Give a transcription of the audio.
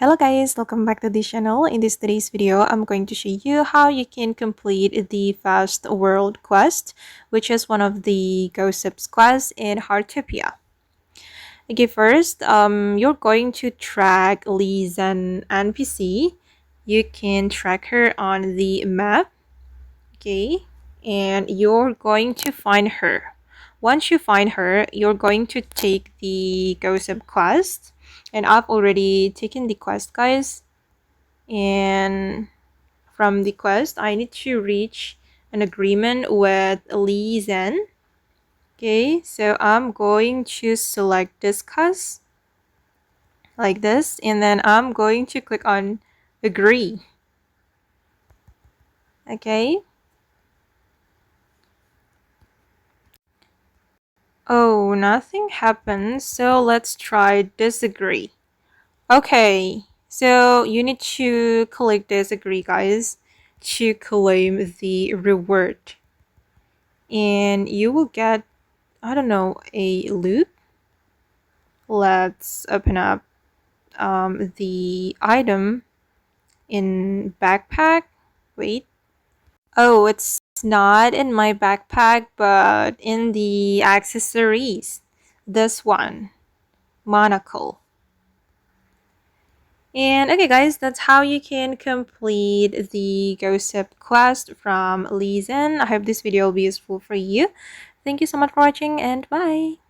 Hello guys, welcome back to the channel. In today's video, I'm going to show you how you can complete the Fast World quest, which is one of the Gossip's quests in Heartopia. Okay, first, you're going to track Li Zhen NPC. You can track her on the map, okay, and you're going to find her. Once you find her, you're going to take the Gossip quest, and I've already taken the quest, guys. And from the quest, I need to reach an agreement with Li Zhen. Okay, so I'm going to select discuss like this, and then I'm going to click on agree. Okay. Oh, nothing happened, so let's try disagree. Okay, so you need to click disagree, guys, to claim the reward. And you will get, I don't know, a loot. Let's open up the item in backpack. Wait. Oh, it's not in my backpack, but in the accessories. This one, monocle. And okay guys, that's how you can complete the Gossip quest from Li Zhen. I hope this video will be useful for you. Thank you so much for watching and bye!